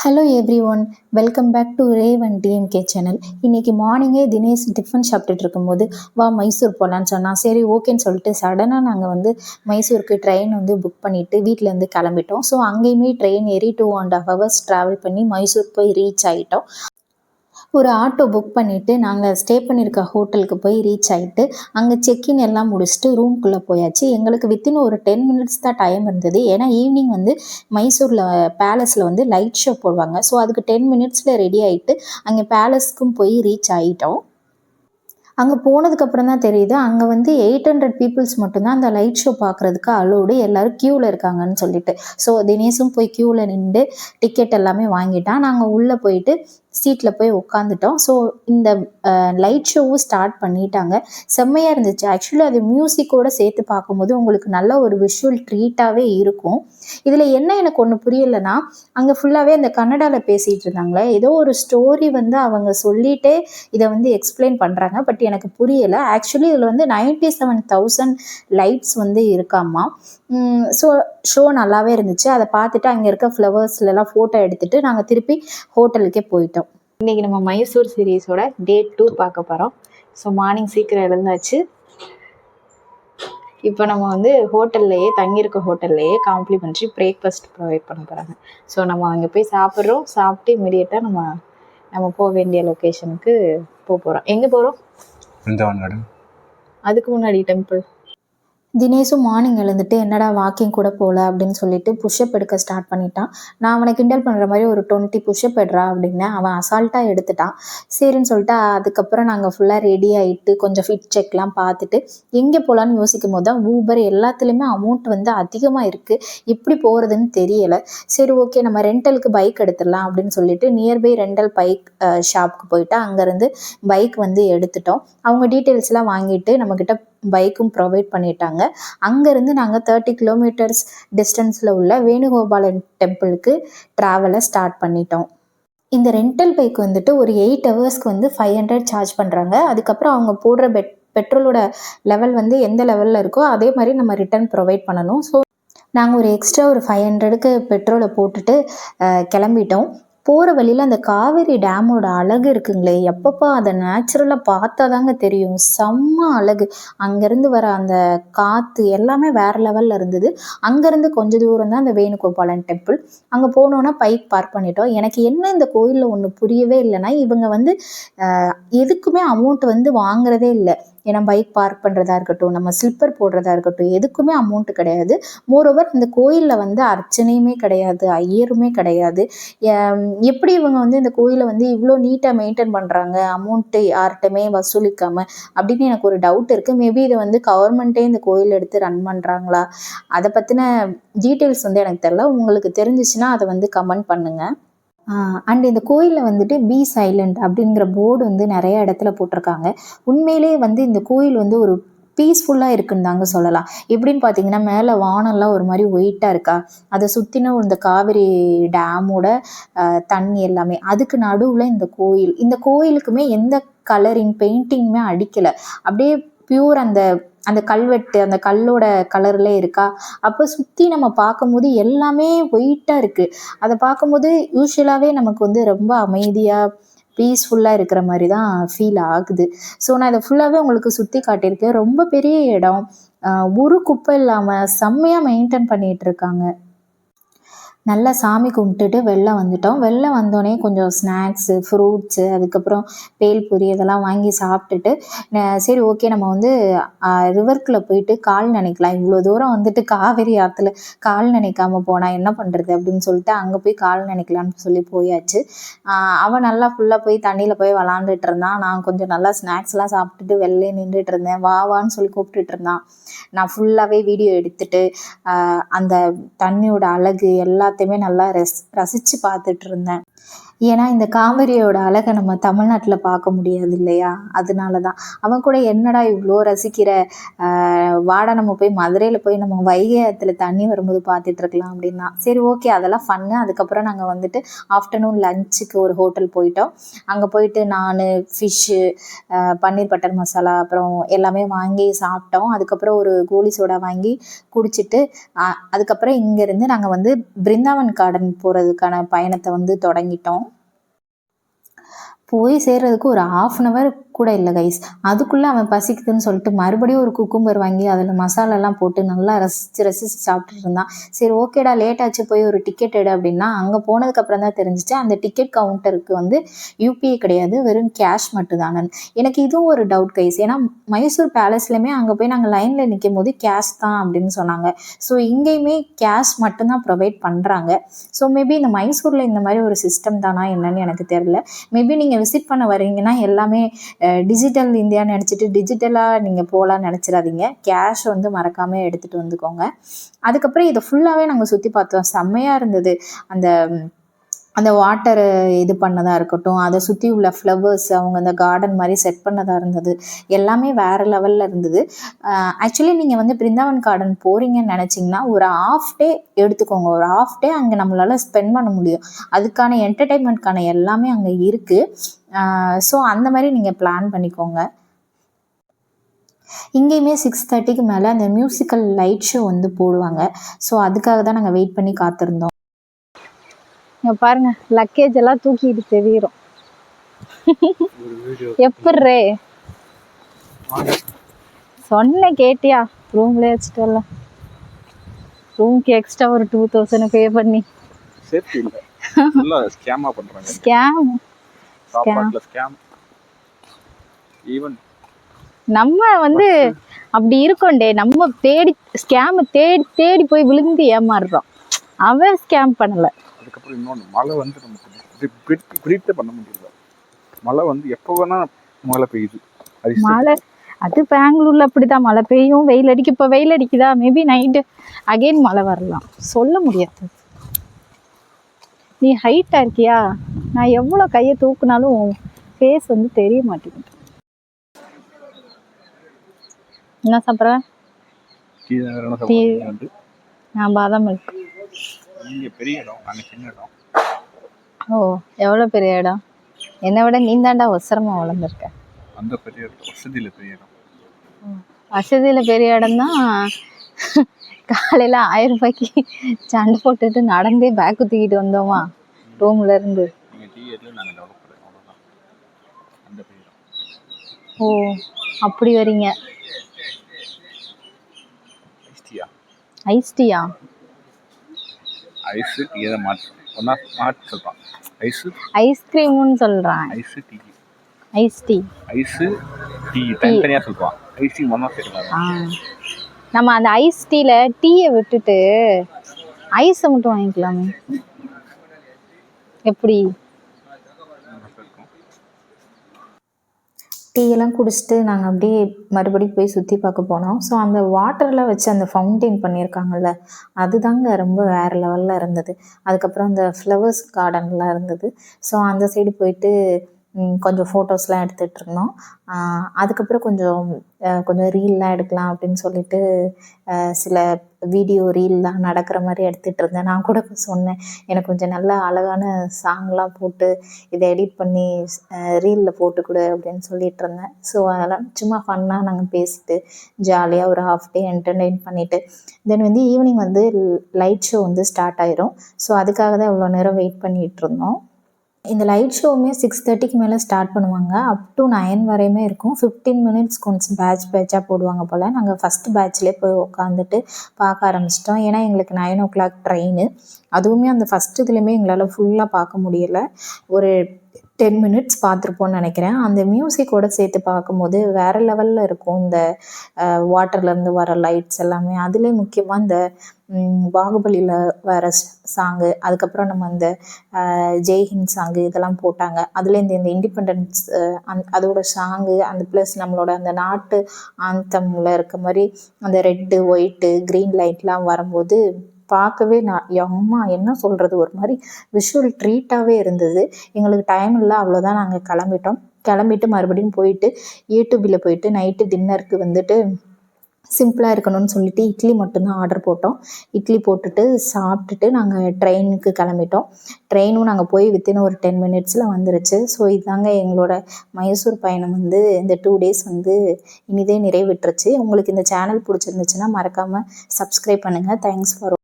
Hello everyone, welcome back to Rev and DMK channel. இன்றைக்கி மார்னிங்கே Dinesh tiffin சாப்பிட்டுட்டு இருக்கும்போது வா மைசூர் போகலான்னு சொன்னால் சரி ஓகேன்னு சொல்லிட்டு சடனாக நாங்கள் மைசூருக்கு ட்ரெயின் புக் பண்ணிவிட்டு வீட்டிலேருந்து கிளம்பிட்டோம். ஸோ அங்கேயுமே ட்ரெயின் ஏறி 2.5 hours ட்ராவல் பண்ணி மைசூர் போய் ரீச் ஆகிட்டோம். ஒரு ஆட்டோ புக் பண்ணிவிட்டு நாங்கள் ஸ்டே பண்ணியிருக்க ஹோட்டலுக்கு போய் ரீச் ஆகிட்டு அங்கே செக்இன் எல்லாம் முடிச்சுட்டு ரூம்குள்ளே போயாச்சு. எங்களுக்கு வித்தின் ஒரு 10 minutes தான் டைம் இருந்தது. ஏன்னா ஈவினிங் மைசூரில் பேலஸில் லைட் ஷோ போடுவாங்க. ஸோ அதுக்கு 10 minutesல ரெடி ஆகிட்டு அங்கே பேலஸ்க்கும் போய் ரீச் ஆகிட்டோம். அங்கே போனதுக்கப்புறம் தான் தெரியுது, அங்கே 800 பீப்புள்ஸ் மட்டும்தான் அந்த லைட் ஷோ பார்க்குறதுக்கு அலோடு. எல்லோரும் க்யூவில் இருக்காங்கன்னு சொல்லிட்டு. ஸோ தினேஷும் போய் க்யூவில் நின்று டிக்கெட் எல்லாமே வாங்கிட்டான். நாங்கள் உள்ளே போயிட்டு சீட்டில் போய் உட்காந்துட்டோம். ஸோ இந்த லைட் ஷோவும் ஸ்டார்ட் பண்ணிட்டாங்க. செம்மையாக இருந்துச்சு. ஆக்சுவலி அது மியூசிக்கோடு சேர்த்து பார்க்கும்போது உங்களுக்கு நல்ல ஒரு விஷுவல் ட்ரீட்டாகவே இருக்கும். இதில் என்ன எனக்கு ஒன்று புரியலைன்னா, அங்கே ஃபுல்லாகவே அந்த கன்னடாவில் பேசிகிட்டு இருந்தாங்களே, ஏதோ ஒரு ஸ்டோரி அவங்க சொல்லிகிட்டே இதை எக்ஸ்பிளைன் பண்ணுறாங்க. பட் எனக்கு புரியலை. ஆக்சுவலி இதில் 97,000 லைட்ஸ் இருக்காமா. ஸோ ஷோ நல்லாவே இருந்துச்சு. அதை பார்த்துட்டு அங்கே இருக்க ஃப்ளவர்ஸ்லாம் ஃபோட்டோ எடுத்துகிட்டு நாங்கள் திருப்பி ஹோட்டலுக்கே போயிட்டோம். இன்றைக்கி நம்ம மைசூர் சீரீஸோட டே 2 பார்க்க போகிறோம். ஸோ மார்னிங் சீக்கிரம் எழுந்தாச்சு. இப்போ நம்ம ஹோட்டல்லையே தங்கியிருக்க ஹோட்டல்லையே காம்ப்ளிமெண்ட்ரி பிரேக்ஃபாஸ்ட் ப்ரொவைட் பண்ண போகிறாங்க. ஸோ நம்ம அங்கே போய் சாப்பிட்றோம். சாப்பிட்டு இமீடியட்டாக நம்ம போக வேண்டிய லொக்கேஷனுக்கு போகிறோம். எங்கே போகிறோம்? அதுக்கு முன்னாடி டெம்பிள். தினேஷும் மார்னிங் எழுந்துட்டு என்னடா வாக்கிங் கூட போகல அப்படின்னு சொல்லிட்டு புஷ்அப் எடுக்க ஸ்டார்ட் பண்ணிட்டான். நான் அவனை கிண்டல் பண்ணுற மாதிரி ஒரு 20 புஷ்அப் எடுறா அப்படின்னேன். அவன் அசால்ட்டாக எடுத்துட்டான். சரின்னு சொல்லிட்டு அதுக்கப்புறம் நாங்கள் ஃபுல்லாக ரெடி ஆகிட்டு கொஞ்சம் ஃபிட் செக்லாம் பார்த்துட்டு எங்கே போகலான்னு யோசிக்கும் போது தான் ஊபர் எல்லாத்துலேயுமே அமௌண்ட் அதிகமாக இருக்குது. எப்படி போகிறதுன்னு தெரியலை. சரி ஓகே, நம்ம ரெண்டலுக்கு பைக் எடுத்துடலாம் அப்படின்னு சொல்லிட்டு நியர்பை ரெண்டல் பைக் ஷாப்புக்கு போயிட்டு அங்கேருந்து பைக் எடுத்துட்டோம். அவங்க டீட்டெயில்ஸ்லாம் வாங்கிட்டு நம்மக்கிட்ட பைக்கும் ப்ரொவைட் பண்ணிட்டாங்க. அங்கேருந்து நாங்கள் 30 kilometers டிஸ்டன்ஸில் உள்ள வேணுகோபாலன் டெம்பிளுக்கு ட்ராவலை ஸ்டார்ட் பண்ணிட்டோம். இந்த ரெண்டல் பைக் ஒரு 8 ஹவர்ஸ்க்கு 500 சார்ஜ் பண்ணுறாங்க. அதுக்கப்புறம் அவங்க போடுற பெட்ரோலோட லெவல் எந்த லெவலில் இருக்கோ அதே மாதிரி நம்ம ரிட்டர்ன் ப்ரொவைட் பண்ணணும். ஸோ நாங்கள் ஒரு எக்ஸ்ட்ரா ஒரு 500க்கு பெட்ரோலை போட்டுட்டு கிளம்பிட்டோம். போகிற வழியில் அந்த காவேரி டேமோட அழகு இருக்குங்களே, எப்பப்பா அதை நேச்சுரலாக பார்த்தா தாங்க தெரியும். செம்ம அழகு. அங்கேருந்து வர அந்த காற்று எல்லாமே வேறு லெவலில் இருந்தது. அங்கேருந்து கொஞ்சம் தூரம் தான் அந்த வேணுகோபாலன் டெம்பிள். அங்கே போனோன்னா பைக் பார்க் பண்ணிட்டோம். எனக்கு என்ன இந்த கோயிலில் ஒன்று புரியவே இல்லைன்னா, இவங்க எதுக்குமே அமௌண்ட் வாங்குறதே இல்லை. ஏன்னா பைக் பார்க் பண்ணுறதா இருக்கட்டும், நம்ம ஸ்லிப்பர் போடுறதா இருக்கட்டும், எதுக்குமே அமௌண்ட்டு கிடையாது. மோரோவர் இந்த கோயிலில் அர்ச்சனையுமே கிடையாது, ஐயருமே கிடையாது. எப்படி இவங்க இந்த கோயிலை இவ்வளோ நீட்டாக மெயின்டைன் பண்ணுறாங்க, அமௌண்ட்டு யார்கிட்டையுமே வசூலிக்காமல் அப்படின்னு எனக்கு ஒரு டவுட் இருக்குது. மேபி இதை கவர்மெண்ட்டே இந்த கோயில் எடுத்து ரன் பண்ணுறாங்களா, அதை பற்றின டீட்டெயில்ஸ் எனக்கு தெரியல. உங்களுக்கு தெரிஞ்சிச்சுன்னா அதை கமெண்ட் பண்ணுங்கள். அண்ட் இந்த கோயிலில் பி சைலண்ட் அப்படிங்கிற போர்டு நிறைய இடத்துல போட்டிருக்காங்க. உண்மையிலே இந்த கோயில் ஒரு பீஸ்ஃபுல்லாக இருக்குன்னு தாங்க சொல்லலாம். எப்படின்னு பார்த்தீங்கன்னா, மேலே வானம்லாம் ஒரு மாதிரி ஒயிட்டாக இருக்கா, அதை சுற்றின இந்த காவிரி டேமோட தண்ணி எல்லாமே, அதுக்கு நடுவில் இந்த கோயிலுக்குமே எந்த கலரிங் பெயிண்டிங்குமே அடிக்கலை. அப்படியே பியூர் அந்த கல்வெட்டு அந்த கல்லோட கலரில் இருக்கா. அப்போ சுற்றி நம்ம பார்க்கும்போது எல்லாமே ஒயிட்டாக இருக்குது. அதை பார்க்கும்போது யூஸ்வலாகவே நமக்கு ரொம்ப அமைதியாக பீஸ்ஃபுல்லாக இருக்கிற மாதிரி தான் ஃபீல் ஆகுது. ஸோ நான் இதை ஃபுல்லாகவே உங்களுக்கு சுற்றி காட்டியிருக்கேன். ரொம்ப பெரிய இடம், ஒரு குப்பை இல்லாமல் செம்மையாக மெயின்டைன் பண்ணிகிட்டு இருக்காங்க. நல்லா சாமி கும்பிட்டுட்டு வெளில வந்துட்டோம். வெளில வந்தோடனே கொஞ்சம் ஸ்நாக்ஸு, ஃப்ரூட்ஸு, அதுக்கப்புறம் பேல்பூரி இதெல்லாம் வாங்கி சாப்பிட்டுட்டு சரி ஓகே நம்ம ரிவர்க்குள்ளே போயிட்டு கால் நனைக்கலாம். இவ்வளோ தூரம் காவேரி ஆற்றுல கால் நனைக்காமல் போனால் என்ன பண்ணுறது அப்படின்னு சொல்லிட்டு அங்கே போய் கால் நனைக்கலான்னு சொல்லி போயாச்சு. அவன் நல்லா ஃபுல்லாக போய் தண்ணியில் போய் விளாண்டுட்டு இருந்தான். நான் கொஞ்சம் நல்லா ஸ்நாக்ஸ்லாம் சாப்பிட்டுட்டு வெளிலே நின்றுட்டு இருந்தேன். வான்னு சொல்லி கூப்பிட்டுட்டு இருந்தான். நான் ஃபுல்லாகவே வீடியோ எடுத்துட்டு அந்த தண்ணியோட அழகு எல்லாத்தையுமே நல்லா ரசித்து பார்த்துட்டு இருந்தேன். ஏன்னா இந்த காவிரியோட அழகை நம்ம தமிழ்நாட்டில் பார்க்க முடியாது இல்லையா? அதனால தான். அவன் கூட என்னடா இவ்வளோ ரசிக்கிற, வாடா நம்ம போய் மதுரையில் போய் நம்ம வைகை ஆத்துல தண்ணி வரும்போது பார்த்துட்டு இருக்கலாம் அப்படின்னா, சரி ஓகே அதெல்லாம் ஃபன்னு. அதுக்கப்புறம் நாங்கள் வந்துட்டு ஆஃப்டர்நூன் லஞ்சுக்கு ஒரு ஹோட்டல் போயிட்டோம். அங்கே போயிட்டு நான் ஃபிஷ்ஷு, பன்னீர் பட்டர் மசாலா அப்புறம் எல்லாமே வாங்கி சாப்பிட்டோம். அதுக்கப்புறம் ஒரு கோலி சோடா வாங்கி குடிச்சிட்டு அதுக்கப்புறம் இங்கேருந்து நாங்கள் வந்து பிருந்தாவன் கார்டன் போகிறதுக்கான பயணத்தை வந்து தொடங்கிட்டோம். போய் சேர்றதுக்கு ஒரு 1/2 அன் ஹவர் கூட இல்லை கைஸ். அதுக்குள்ளே அவன் பசிக்குதுன்னு சொல்லிட்டு மறுபடியும் ஒரு குக்கும்பர் வாங்கி அதில் மசாலாலாம் போட்டு நல்லா ரசித்து ரசித்து சாப்பிட்டுட்டு இருந்தான். சரி ஓகேடா லேட் ஆச்சு, போய் ஒரு டிக்கெட் எடு அப்படின்னா, அங்கே போனதுக்கப்புறம் தான் தெரிஞ்சிச்சு அந்த டிக்கெட் கவுண்டருக்கு வந்து யூபிஐ கிடையாது, வெறும் கேஷ் மட்டும்தானு. எனக்கு இதுவும் ஒரு டவுட் கைஸ். ஏன்னா மைசூர் பேலஸ்லையுமே அங்கே போய் நாங்கள் லைனில் நிற்கும் போது கேஷ் தான் அப்படின்னு சொன்னாங்க. ஸோ இங்கேயுமே கேஷ் மட்டும்தான் ப்ரொவைட் பண்ணுறாங்க. ஸோ மேபி இந்த மைசூரில் இந்த மாதிரி ஒரு சிஸ்டம் தானா என்னன்னு எனக்கு தெரியல. மேபி நீங்கள் விசிட் பண்ண வரீங்கன்னா எல்லாமே டிஜிட்டல் இந்தியா நினச்சிட்டு டிஜிட்டலாக நீங்கள் போகலான்னு நினச்சிடாதீங்க. கேஷ் வந்து மறக்காமல் எடுத்துகிட்டு வந்துக்கோங்க. அதுக்கப்புறம் இதை ஃபுல்லாகவே நாங்கள் சுற்றி பார்த்தோம். செம்மையாக இருந்தது. அந்த அந்த வாட்டரை இது பண்ணதாக இருக்கட்டும், அதை சுற்றி உள்ள ஃப்ளவர்ஸ் அவங்க அந்த கார்டன் மாதிரி செட் பண்ணதாக இருந்தது, எல்லாமே வேறு லெவலில் இருந்தது. ஆக்சுவலி நீங்கள் வந்து பிருந்தாவன் கார்டன் போகிறீங்கன்னு நினச்சிங்கன்னா ஒரு ஆஃப் டே எடுத்துக்கோங்க. ஒரு ஆஃப் டே அங்கே நம்மளால் ஸ்பெண்ட் பண்ண முடியும். அதுக்கான என்டர்டெயின்மெண்ட்கான எல்லாமே அங்கே இருக்குது. ஸோ அந்த மாதிரி நீங்கள் பிளான் பண்ணிக்கோங்க. இங்கேயுமே 6:30க்கு மேலே அந்த மியூசிக்கல் லைட் ஷோ வந்து போடுவாங்க. ஸோ அதுக்காக தான் நாங்கள் வெயிட் பண்ணி காத்திருந்தோம். இங்க பாருங்க, லக்கேஜ் எல்லாம் தூக்கிட்டு தெரியுறோம். எப்படி சொன்ன கேட்டியா? ரூம்ல வச்சுட்டு வரலாம். ரூம்க்கு எக்ஸ்ட்ரா ஒரு 2000 பே பண்ணி சேஃப்டி இல்ல, ஃபுல்லா ஸ்கேமா பண்றாங்க. ஸ்கேம் சாப்பாட்ல ஸ்கேம். ஈவன் நம்ம வந்து அப்படி இருக்கோண்டே, நம்ம தேடி ஸ்கேம் தேடி தேடி போய் விழுந்து ஏமாறுறோம். அவன் ஸ்கேம் பண்ணல. அதுக்கப்புறம் இன்னொன்று, மழை வந்து நமக்கு ப்ரிடிக்ட் பண்ண முடியல. மழை வந்து எப்போ வேணா மழை பெய்யுது. மழை அது பெங்களூர்ல அப்படிதான், மழை பெய்யும் வெயில் அடிக்கும். இப்போ வெயில் அடிக்குதா, மேபி நைட்டு அகைன் மழை வரலாம், சொல்ல முடியாது. நீ ஹைட்டா இருக்கியா, நான் எவ்வளோ கையை தூக்குனாலும் ஃபேஸ் வந்து தெரிய மாட்டேங்குது. என்ன சாப்பிட்ற? நான் பாதாம் மில்க். இங்கே பெரிய இடம், அங்கே சின்ன இடம். ஓ எவ்வளோ பெரிய இடம்? என்னை விட நீ தாண்டா ஒசரமாக வளர்ந்துருக்க. அந்த பெரிய இடம் வசதியில் பெரிய இடம். வசதியில் பெரிய இடம் தான். காலையில் 1000 ரூபாய்க்கு சண்டை போட்டுட்டு நடந்தே பேக்கு தூக்கிட்டு வந்தோமா ரூம்ல இருந்து. ஓ அப்படி வரீங்க. ஐஸ் டீயா? ஐஸ் டீ தான் மாற்றி சொல்றான். ஐஸ்கிரீம்னு சொல்றான். Ice tea, ice tea, ice tea தனித்தனியாக சொல்லுவான். ஐஸ் டீ ஒன்றா சேர்க்கலாம். நம்ம அந்த ஐஸ் டீல டீயை விட்டுட்டு ஐஸை மட்டும் வாங்கிக்கலாமே, எப்படி? டீயெல்லாம் குடிச்சிட்டு நாங்கள் அப்படியே மறுபடியும் போய் சுற்றி பார்க்க போனோம். ஸோ அந்த வாட்டரில் வச்சு அந்த ஃபவுண்டெயின் பண்ணியிருக்காங்கல்ல, அதுதாங்க ரொம்ப வேறு லெவலில் இருந்தது. அதுக்கப்புறம் அந்த ஃப்ளவர்ஸ் கார்டன்லாம் இருந்தது. ஸோ அந்த சைடு போயிட்டு கொஞ்சம் ஃபோட்டோஸ்லாம் எடுத்துகிட்டு இருந்தோம். அதுக்கப்புறம் கொஞ்சம் ரீல்லாம் எடுக்கலாம் அப்படின்னு சொல்லிட்டு சில வீடியோ ரீல்லாம் நடக்கிற மாதிரி எடுத்துகிட்டு இருந்தேன். நான் கூட சொன்னேன், எனக்கு கொஞ்சம் நல்லா அழகான சாங்லாம் போட்டு இதை எடிட் பண்ணி ரீலில் போட்டு கொடு அப்படின்னு சொல்லிட்டு இருந்தேன். ஸோ அதெல்லாம் சும்மா ஃபன்னாக நாங்கள் பேசிட்டு ஜாலியாக ஒரு ஹாஃப் டே என்டர்டெயின் பண்ணிவிட்டு தென் வந்து ஈவினிங் வந்து லைட் ஷோ வந்து ஸ்டார்ட் ஆயிரும். ஸோ அதுக்காக தான் இவ்வளோ நேரம் வெயிட் பண்ணிகிட்டு இருந்தோம். இந்த லைட் ஷோவுமே 6:30க்கு மேலே ஸ்டார்ட் பண்ணுவாங்க. அப் டு 9 வரையுமே இருக்கும். 15 மினிட்ஸ் கொஞ்சம் பேட்சாக போடுவாங்க போல். நாங்கள் ஃபஸ்ட்டு பேட்ச்லேயே போய் உட்காந்துட்டு பார்க்க ஆரம்பிச்சிட்டோம். ஏன்னா எங்களுக்கு 9 o'clock ட்ரெயின். அதுவுமே அந்த ஃபஸ்ட்டு இதுலேயுமே எங்களால் ஃபுல்லாக பார்க்க முடியலை. ஒரு 10 மினிட்ஸ் பார்த்துருப்போன்னு நினைக்கிறேன். அந்த மியூசிக்கோடு சேர்த்து பார்க்கும்போது வேறு லெவலில் இருக்கும். இந்த வாட்டர்லேருந்து வர லைட்ஸ் எல்லாமே. அதுலேயே முக்கியமாக இந்த பாகுபலியில் வர சாங்கு, அதுக்கப்புறம் நம்ம அந்த ஜெய்ஹிந்த் சாங்கு இதெல்லாம் போட்டாங்க. அதில் இந்த இண்டிபெண்டன்ஸ் அதோட சாங்கு, அந்த ப்ளஸ் நம்மளோட அந்த நாட்டு ஆந்தமில் இருக்க மாதிரி அந்த ரெட்டு ஒயிட்டு க்ரீன் லைட்லாம் வரும்போது பார்க்கவே அம்மா என்ன சொல்கிறது, ஒரு மாதிரி விஷுவல் ட்ரீட்டாகவே இருந்தது. எங்களுக்கு டைம் இல்லை, அவ்வளோதான், நாங்கள் கிளம்பிட்டு மறுபடியும் போயிட்டு ஏ2பியில் போயிட்டு நைட்டு டின்னருக்கு வந்துட்டு சிம்பிளாக இருக்கணும்னு சொல்லிட்டு இட்லி மட்டும்தான் ஆர்டர் போட்டோம். இட்லி போட்டுட்டு சாப்பிட்டுட்டு நாங்கள் ட்ரெயினுக்கு கிளம்பிட்டோம். ட்ரெயினும் நாங்கள் போய் வித்தின் ஒரு 10 மினிட்ஸில் வந்துருச்சு. ஸோ இதாங்க எங்களோட மைசூர் பயணம் வந்து இந்த 2 டேஸ் வந்து இனிதே நிறைவேற்றுச்சு. உங்களுக்கு இந்த சேனல் பிடிச்சிருந்துச்சுன்னா மறக்காமல் சப்ஸ்கிரைப் பண்ணுங்கள். Thanks for